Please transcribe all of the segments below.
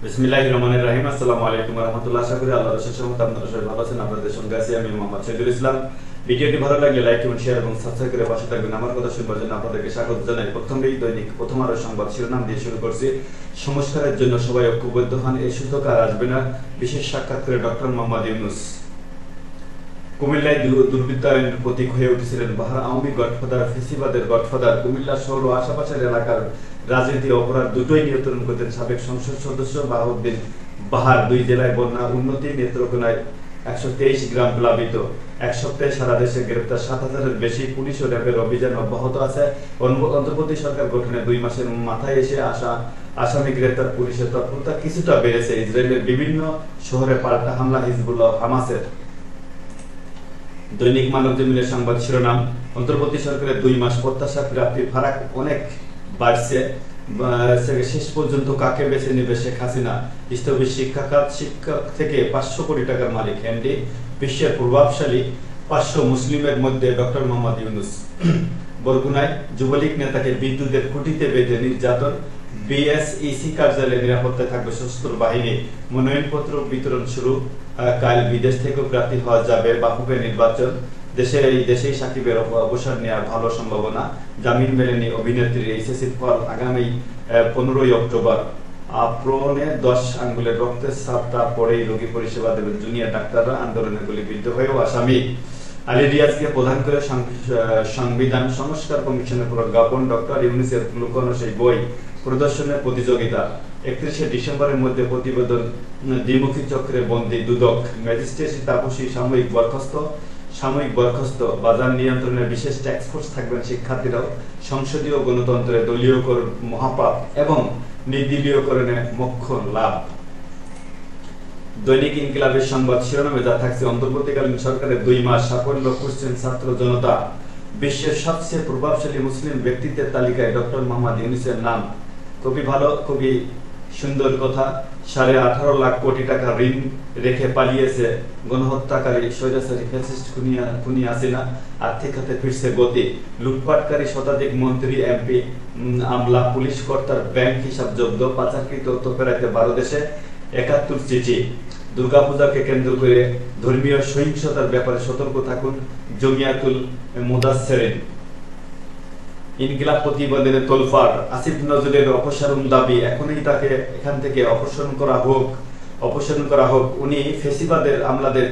বিসমিল্লাহির রহমানির রহিম। আসসালামু আলাইকুম ওয়া রাহমাতুল্লাহ। আশা করি আল্লাহর অশেষ রহমতে আপনারা সবাই ভালো আছেন। আপনাদের সঙ্গে আছি আমি মোহাম্মদ শহীদুল ইসলাম। ভিডিওটি ভালো লাগলে লাইক এবং শেয়ার এবং সাবস্ক্রাইব করে পাশে থাকবেন। আমার কথা শুনবার জন্য আপনাদেরকে স্বাগত জানাই। প্রথমেই দৈনিক প্রথম আলো সংবাদ শিরোনাম দিয়ে শুরু করছি। সংস্কারের জন্য সবাই ঐক্যবদ্ধ হন, এই সুযোগ আর আসবে না। বিশেষ সাক্ষাৎ করে ডক্টর মোহাম্মদ ইউনূস। কুমিল্লায় দুর্বৃত্তায়নের প্রতীক হয়ে উঠেছিলেন আওয়ামী গডফাদার, ফেসিবাদের গডফাদার। কুমিল্লা শহর ও আশেপাশের এলাকার রাজনীতি অপরাধ দুটোই নিয়ন্ত্রণ করতেন সাবেক সংসদ সদস্য বাহাউদ্দিন বাহার। দুই জেলায় বন্যা, উন্নতি, নেত্রকোনায় 123 গ্রাম প্লাবিত। এক সপ্তাহে সারা দেশে গ্রেপ্তার 7,000-এর বেশি। পুলিশ ও র্যাবের অভিযান অব্যাহত আছে। অন্তর্বর্তী সরকার গঠনের 2 মাসের মাথায় এসে আসামি গ্রেপ্তার পুলিশের তৎপরতা কিছুটা বেড়েছে। ইসরায়েলের বিভিন্ন শহরে পাল্টা হামলা হিজবুল্লাহ হামাসের। দৈনিক মানবজমিনের সংবাদ শিরোনাম, অন্তর্বর্তী সরকারের 2 মাস প্রত্যাশা প্রাপ্তি ফারাক অনেক বাড়ছে। শেষ পর্যন্ত কাকে বেছে নেবে শেখ হাসিনা? স্থবির শিক্ষা থেকে 500 কোটি টাকার মালিক এমডি। বিশ্বের প্রভাবশালী 500 মুসলিমের মধ্যে ডক্টর মোহাম্মদ ইউনূস। বরগুনায় যুবলীগ নেতাকে বিদ্যুতের খুঁটিতে বেঁধে নির্যাতন। বিএসইসি কার্যালয়ে নিরাপত্তায় থাকবে সশস্ত্র বাহিনী। মনোনয়নপত্র বিতরণ শুরু। কাল বিদেশ থেকেও প্রার্থী হওয়া যাবে। বাফুফে নির্বাচন। দেশেই সাকিবের অবসর নেওয়ার ভালো সম্ভাবনা। জামিন মেলেনি অভিনেত্রীর। এইচএসসির ফল আগামী 15 অক্টোবর। প্রণে 10 আঙ্গুলের রক্তের ছাপটা পড়েই রোগী পরিষেবা দেবেন জুনিয়র ডাক্তাররা। আন্দোলনে গুলিবিদ্ধ হয়েও আসামি। আলী রিয়াজকে প্রধান করে সংবিধান সংস্কার কমিশনের প্রজ্ঞাপন। ডক্টর ইউনূসের লুকানো সেই বই প্রদর্শনের প্রতিযোগিতা। 31শে ডিসেম্বরের মধ্যে প্রতিবেদন। দ্বিমুখী চক্রে বন্দী দুদক। ম্যাজিস্ট্রেসি তাপসী সাময়িক বরখাস্ত। বাজার নিয়ন্ত্রণে বিশেষ ট্যাক্স ফোর্স থাকবেন শিক্ষার্থীরাও। সংসদীয় গণতন্ত্রে দলীয়করণ মহাপাপ এবং নির্দলীয়করণে মোক্ষ লাভ। দৈনিক ইনকিলাবের সংবাদ শিরোনামে যা থাকছে, অন্তর্বর্তীকালীন সরকারের 2 মাস সাফল্য খুঁজছেন ছাত্র জনতা। বিশ্বের সবচেয়ে প্রভাবশালী মুসলিম ব্যক্তিত্বের তালিকায় ডক্টর মোহাম্মদ ইউনূসের নাম। খুবই সুন্দর কথা। 18.5 লাখ কোটি টাকা ঋণ রেখে পালিয়েছে গণহত্যাকারী স্বৈরাচারী ফ্যাসিস্ট খুনি হাসিনা। আর্থিক খাতে ফিরছে গতি। লুটপাটকারী শতাধিক মন্ত্রী, এমপি, আমলা, পুলিশ কর্তার ব্যাংক হিসাব জব্দ। পাচারকৃত তথ্য ফেরাইতে 12 দেশে 71 চিঠি। দুর্গাপূজাকে কেন্দ্র করে ধর্মীয় সহিংসতার ব্যাপারে সতর্ক থাকুন জমিয়াতুল মুদাসসিরিন। ইনকিলাব প্রতিবেদনে তোলফাড়। আসিফ নজরুলের অপসারণ দাবি। এখনই তাকে এখান থেকে অপসারণ করা হোক। উনি ফেসিবাদের আমলাদের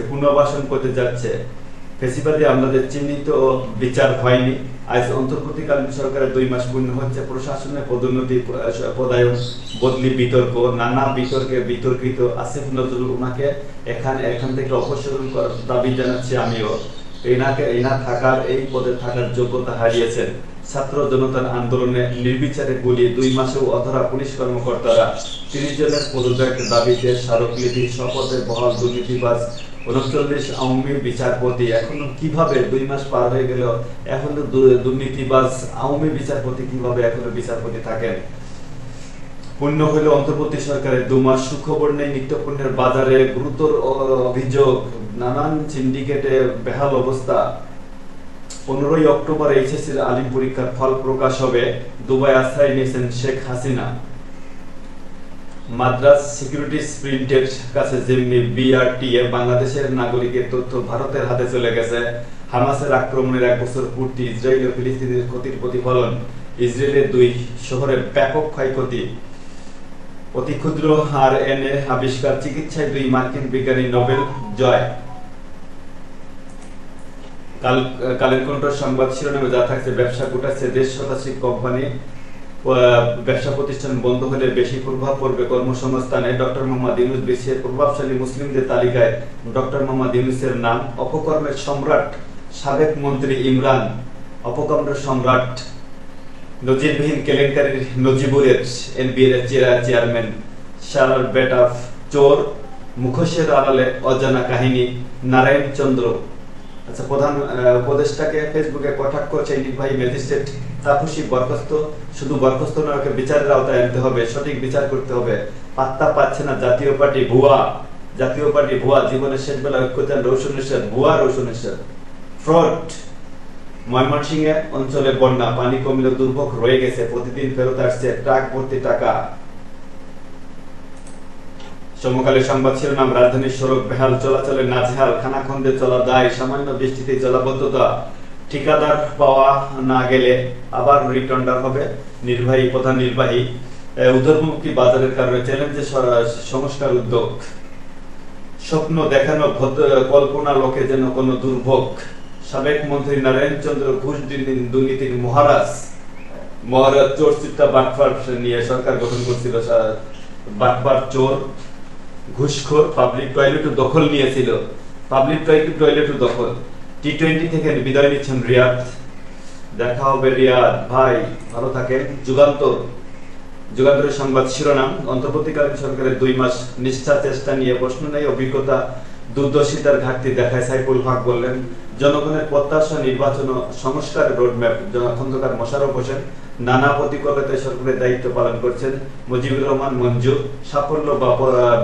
পুনর্বাসন করতে যাচ্ছে। ফেসিবাদী আমলাদের চিহ্নিত বিচার হয়নি। আজ অন্তর্বর্তীকালীন সরকারের 2 মাস পূর্ণ হচ্ছে। প্রশাসনের পদোন্নতি, পদায়ন, বদলি, বিতর্ক, নানা বিতর্কিত আসিফ নজরুল। ওনাকে এখান থেকে অপসারণ করার দাবি জানাচ্ছি আমিও। এনা থাকার, এই পদে থাকার যোগ্যতা হারিয়েছেন। ছাত্র জনতার আন্দোলনে নির্বিচারে গুলি। 2 মাসেও অধরা পুলিশ কর্মকর্তারা। 30 জনের পদত্যাগ দাবিতে স্মারকলিপি। শপথে বহাল দুর্নীতিবাজ 39 আওয়ামী বিচারপতি। এখনো কিভাবে 2 মাস পার হয়ে গেল এখনো দুর্নীতিবাজ আওয়ামী বিচারপতি কিভাবে এখনো বিচারপতি থাকেন? পূর্ণ হইল অন্তর্বর্তী সরকারের 2 মাস। সুখবর নেই নিত্যপণ্যের বাজারে। গুরুতর অভিযোগ, নানান সিন্ডিকেটে বেহাল অবস্থা। 15 অক্টোবর এইচএসসির আলিম পরীক্ষার ফল প্রকাশ হবে। দুবাই আশ্রয় নিয়েছেন শেখ হাসিনা। মাদ্রাজ সিকিউরিটিজ প্রিন্টের কাছে যেমনি বিআরটিএ, বাংলাদেশের নাগরিকের তথ্য ভারতের হাতে চলে গেছে। হামাসের আক্রমণের 1 বছর পূর্তি। ইসরায়েল ও ফিলিস্তিনের ক্ষতির প্রতিফলন। ইসরায়েলের 2 শহরে ব্যাপক ক্ষয়ক্ষতি। অতি ক্ষুদ্র আরএনএ আবিষ্কার। চিকিৎসায় 2 মার্কিন বিজ্ঞানী নোবেল জয়। কালের কণ্ঠ সংবাদ শিরোনামে যা থাকছে, ব্যবসা গোটাচ্ছে দেশ। শতাধিক কোম্পানি, ব্যবসা প্রতিষ্ঠান বন্ধ হলে বেশি প্রভাব পড়বে কর্মসংস্থানে। ডক্টর মোহাম্মদ ইউনূস। বিশ্বের প্রভাবশালী মুসলিমদের তালিকায় ডক্টর মোহাম্মদ ইউনূসের নাম। অপকর্মের সম্রাট সাবেক মন্ত্রী ইমরান। অপকর্মের সম্রাট। নজিরবিহীন কেলেঙ্কারির নজিবুরের এনবিএর চেয়ারম্যান শালার বেটা চোর। মুখোশের আড়ালে অজানা কাহিনী। নারায়ণ চন্দ্র। আচ্ছা, প্রধান উপদেষ্টাকে ফেসবুকে কটাক্ষ নির্বাহী ম্যাজিস্ট্রেট তাপসী বরখাস্ত। শুধু বরখাস্ত নয়, ওকে বিচারের আওতায় আনতে হবে, সঠিক বিচার করতে হবে। পাত্তা পাচ্ছে না জাতীয় পার্টি ভুয়া। জীবনের শেষ বেলা ঐক্য চান রৌশন এরশাদ। ভুয়া রৌশন এরশাদ, ফ্রড। ময়মনসিংহে অঞ্চলে বন্যা। পানি কমলেও দুর্ভোগ রয়ে গেছে। প্রতিদিন ফেরত আসছে ট্রাক ভর্তি টাকা। সমকালীন সংবাদ শিরোনাম, রাজধানীর সড়ক বেহাল, চলাচলে নাজেহাল, খানাখন্দে চলা দায়, সামান্য বৃষ্টিতে জলাবদ্ধতা, ঠিকাদার পাওয়া না গেলে আবার রিটেন্ডার হবে, প্রধান নির্বাহী উদ্যোগমুখী বাজারের কারণে চ্যালেঞ্জে সংস্কার উদ্যোগ, স্বপ্ন দেখানো কল্পনা লোকে যেন কোনো দুর্ভোগ, সাবেক মন্ত্রী নারায়ণ চন্দ্র ঘুষ দুর্নীতির মহারাজ চোর চিত্তা বাটপার নিয়ে সরকার গঠন করছিল। বাটপার, চোর, ঘুষখোর, পাবলিক টয়লেট দখল নিয়েছিল, পাবলিক টয়লেট দখল। টি-20 থেকে বিদায় নিচ্ছেন রিয়াদ। দেখা হবে রিয়াদ, ভাই ভালো থাকেন। যুগান্তরের সংবাদ শিরোনাম, অন্তর্বর্তীকালীন সরকারের 2 মাস নিষ্ঠা চেষ্টা নিয়ে প্রশ্ন নেই, অভিজ্ঞতা দূরদর্শিতার ঘাটতি দেখায় সাইফুল হক বললেন। জনগণের প্রত্যাশা নির্বাচন ও সংস্কার রোডম্যাপ, খন্দকার মোশাররফ হোসেন। নানা প্রতিকূলতায় সরকারের দায়িত্ব পালন করছেন মুজিবুর রহমান মঞ্জু। সাফল্য বা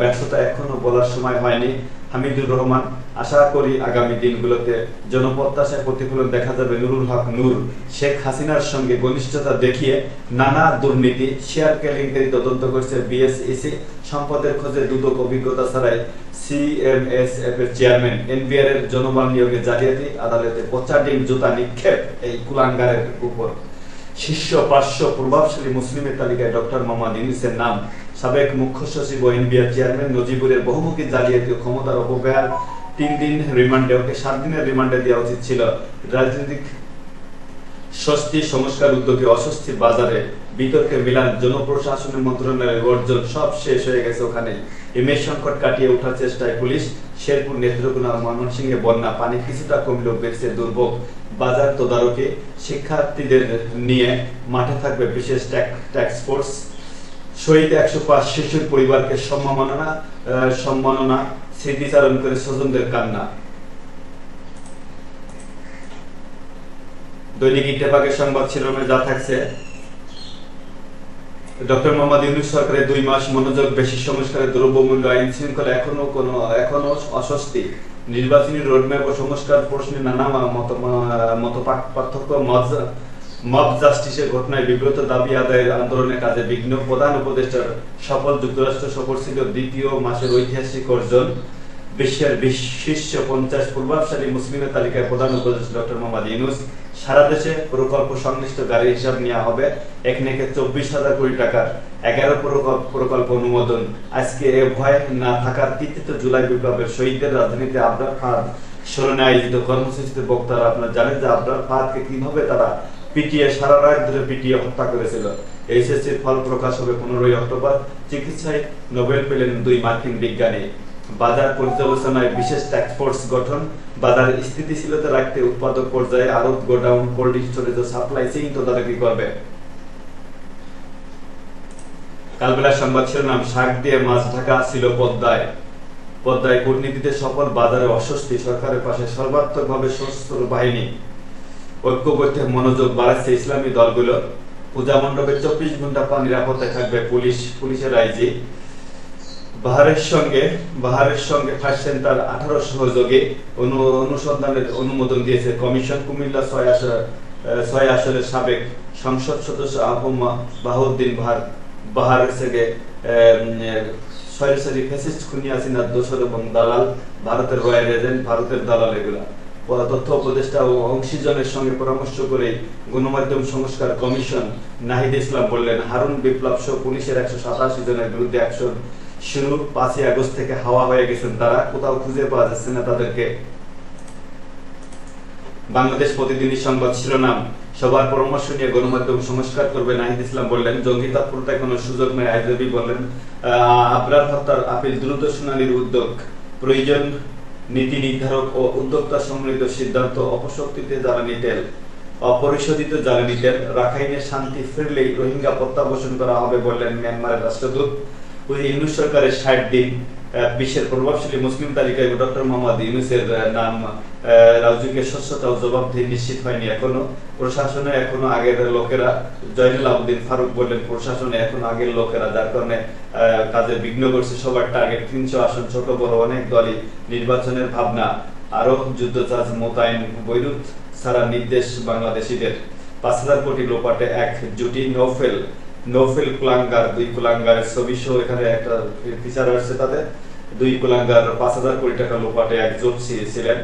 ব্যর্থতা এখনো বলার সময় হয়নি, হামিদুর রহমান। আশা করি আগামী দিনগুলোতে জনপ্রত্যাশায় প্রতিফলন দেখা যাবে। নুরুল হক নূর। শেখ হাসিনার সঙ্গে ঘনিষ্ঠতা দেখিয়ে নানা দুর্নীতি, শেয়ার কেলেঙ্কারি তদন্ত করছে বিএসইসি। সম্পদের খোঁজে দুদক, অভিজ্ঞতা ছাড়াই সিএমএসএফ এর চেয়ারম্যান। এনবিআর এর জনবল নিয়োগে জালিয়াতি, আদালতে পচা ডিম জুতা নিক্ষেপ এই কুলাঙ্গারের উপর। শীর্ষ 500 প্রভাবশালী মুসলিমের তালিকায় ডক্টর মোহাম্মদ ইউনূসের নাম। সাবেক মুখ্য সচিব ও এনবিআর চেয়ারম্যান নজিবুরের বহুমুখী জালিয়াতি ও ক্ষমতার অপব্যয়। 3 দিন রিমান্ডে, ওকে 7 দিনের রিমান্ডে দেওয়া উচিত ছিল। রাজনৈতিক স্বস্তি, সংস্কার উদ্যোগে অস্বস্তি বাজারে, বিতর্কের মিলান, জনপ্রশাসনের মন্ত্রণালয়ের অর্জন সব শেষ হয়ে গেছে ওখানে। ইমেজ সংকট কাটিয়ে ওঠার চেষ্টায় পুলিশ। শেরপুর, নেত্রকোনা, ময়মনসিংহে বন্যা, পানি কিছুটা কমলেও বেড়েছে দুর্ভোগ। বাজার তদারকি, শিক্ষার্থীদের নিয়ে মাঠে থাকবে বিশেষ ট্যাক্স ফোর্স। শহীদ 105 শিশুর পরিবারকে সম্মাননা, স্মৃতিচারণ করে স্বজনদের কান্না। দৈনিক ইত্তেফাকের সংবাদ শিরোনামে যা থাকছে, ডক্টর মোহাম্মদ ইউনূস সরকারের 2 মাস মনোযোগ বেশি, সংস্কারের দ্রব্যমূল্য, আইন শৃঙ্খলা এখনো অস্বস্তি, নির্বাচনী রোডম্যাপ ও সংস্কার প্রশ্নে নানা মত পার্থক্য, মব জাস্টিসের ঘটনায় বিব্রত, দাবি আদায়ের আন্দোলনের কাজে বিঘ্ন। প্রধান উপদেষ্টার সফল যুক্তরাষ্ট্র সফর ছিল 2য় মাসের ঐতিহাসিক অর্জন। বিশ্বের শীর্ষ 50 প্রভাবশালী মুসলিমের তালিকায় প্রধান উপদেষ্টা ডক্টর মোহাম্মদ ইউনূস। সারা দেশে প্রকল্প সংশ্লিষ্ট গাড়ির হিসাব নেওয়া হবে। একনেকে 24,000 কোটি টাকার 11 প্রকল্প অনুমোদন। আজকে এ ভয় না থাকার ৩০ জুলাই বিপ্লবের শহীদদের রাজধানীতে আবরার ফাহাদ স্মরণে আয়োজিত কর্মসূচিতে বক্তারা, আপনারা জানেন যে আবরার ফাহাদকে কিভাবে তারা সারা রাত ধরে পিটিয়ে হত্যা করেছিল। এইচএসসির ফল প্রকাশ হবে 15 অক্টোবর। চিকিৎসায় নোবেল পেলেন 2 মার্কিন বিজ্ঞানী। বাজার পর্যালোচনায় বিশেষ ট্যাক্স ফোর্স গঠন। বাজার স্থিতিশীলতা রাখতে উৎপাদক পর্যায়ে আড়ত, গোডাউন, কোল্ড স্টোরেজ ও সাপ্লাই চেইন তদারকি করবে। কালবেলার সংবাদ শিরোনাম, শাক দিয়ে মাছ ঢাকা ছিল পদ্মায় কূটনীতিতে সফল, বাজারে অস্বস্তি, সরকারের পাশে সর্বাত্মকভাবে সশস্ত্র বাহিনী। ঐক্যবদ্ধ মনোযোগ বাড়াচ্ছে ইসলামী দলগুলো। পূজা মণ্ডপে 24 ঘন্টা নিরাপত্তায় থাকবে পুলিশের আইজি। বাহারের সঙ্গে ফায়ার সেন্টার 18 সহযোগে অনুসন্ধানের অনুমোদন দিয়েছে কমিশন। কুমিল্লা 6 আসনের সাবেক সংসদ সদস্য আহম বাহাউদ্দিন বাহারের সঙ্গে সরাসরি ফ্যাসিস্ট খুনি হাসিনার দোসর এবং দালাল, ভারতের রয়্যাল এজেন্ট, ভারতের দালাল এগুলা। তথ্য উপদেষ্টা ও অংশীজনের সঙ্গে পরামর্শ করে গণমাধ্যম সংস্কার কমিশন নাহিদ ইসলাম বললেন, হারুন বিপ্লব সহ পুলিশের 187 জনের বিরুদ্ধে অ্যাকশন শুরু। 5 আগস্ট থেকে হাওয়া হয়ে গেছেন তারা, কোথাও খুঁজে পাওয়া যাচ্ছে না তাদেরকে। বাংলাদেশ প্রতিদিনের সংবাদ শিরোনাম, সবার পরামর্শ নিয়ে গণমাধ্যম সংস্কার করবে নাহিদ ইসলাম বললেন। জঙ্গি তৎপরতায় কোনো সুযোগ নেই, আইনজীবী বললেন। আবরার হত্যার আপিল দ্রুত শুনানির উদ্যোগ প্রয়োজন। নীতি নির্ধারক ও উদ্যোক্তা সম্মিলিত সিদ্ধান্ত। অপশক্তিতে জ্বালানি তেল, অপরিশোধিত জ্বালানি তেল। রাখাইনে শান্তি ফিরলেই রোহিঙ্গা প্রত্যাবর্তন করা হবে বললেন মিয়ানমারের রাষ্ট্রদূত। ইউনূস সরকারের 60 দিন। বিশ্বের প্রভাবশালী মুসলিম তালিকায় ডক্টর মোহাম্মদ ইউনূসের নাম। রাজুকের স্বচ্ছতা ও জবাবদিহি নিশ্চিত হয়নি এখনো। প্রশাসনে এখনো আগের লোকেরা। জয়নুল আবেদিন ফারুক বললেন, প্রশাসনে এখনো আগের লোকেরা, যার কারণে কাজে বিঘ্ন করছে। সবার টার্গেট 300 আসন, ছোট বড় অনেক দলই নির্বাচনের ভাবনা। আরো যুদ্ধজাহাজ মোতায়েন, বৈরুত ছাড়া নির্দেশ বাংলাদেশিদের। 5,000 কোটি লোপাটে এক জুটি। নৌফেল নৌফেল কুলাঙ্গার, 2 কুলাঙ্গারের ছবি সহ এখানে একটা ফিচার আসছে তাদের। 2 কুলাঙ্গার 5,000 কোটি টাকা লোপাটে এক জোটসি ছিলেন।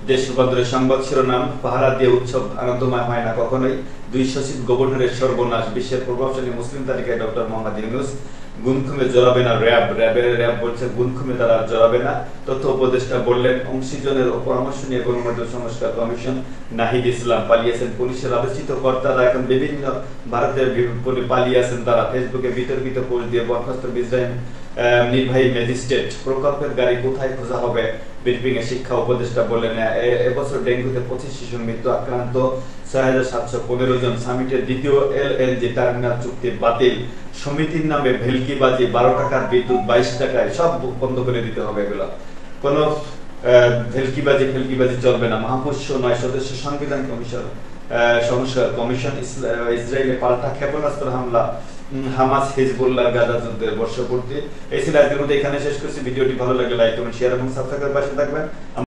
দেশ রূপান্তরের সংবাদ শিরোনাম, পাহারা দিয়ে উৎসব আনন্দময় হয় না কখনোই, 2 সচিব গভর্নরের সর্বনাশ, বিশ্বের প্রভাবশালী মুসলিম তালিকায় ডক্টর মোহাম্মদ ইউনূস, গুনখুমে জড়াবে না র্যাব বলছে গুনখুমে তারা জড়াবে না। তথ্য উপদেষ্টা বললেন অংশীজনের পরামর্শ নিয়ে গণমাধ্যম সংস্কার কমিশন। নাহিদ ইসলাম পালিয়েছেন, পুলিশের আলোচিত কর্তারা এখন বিভিন্ন ভারতের পালিয়ে আছেন তারা। ফেসবুকে বিতর্কিত পোস্ট দিয়ে বরখাস্ত ইসরায়েল নির্বাহী ম্যাজিস্ট্রেট। প্রকল্পের গাড়ি কোথায় খোঁজা হবে? ব্রিফিং এ শিক্ষা উপদেষ্টা বললেন এবছর ডেঙ্গুতে 25 শিশুর মৃত্যু, আক্রান্ত 6,715 জন। সামিটের দ্বিতীয় এলএনজি টার্মিনাল চুক্তি বাতিল। সমিতির নামে ভেলকিবাজি, 12 টাকার বিদ্যুৎ 22 টাকায়, সব বন্ধ করে দিতে হবে। এগুলো কোন ভেলকিবাজি চলবে না। মাহফুজ 9 সদস্য সংবিধান সংস্কার কমিশন। ইসরায়েলে পাল্টা ক্ষেপণাস্ত্র হামলা, হামাস হিজবুল্লাহ গাজা যুদ্ধের বর্ষপূর্তি। এই ছিল আজকের মতো, এখানে শেষ করছি। ভিডিওটি ভালো লাগলে লাইক কমেন্ট শেয়ার এবং সাবস্ক্রাইব করে পাশে থাকবেন।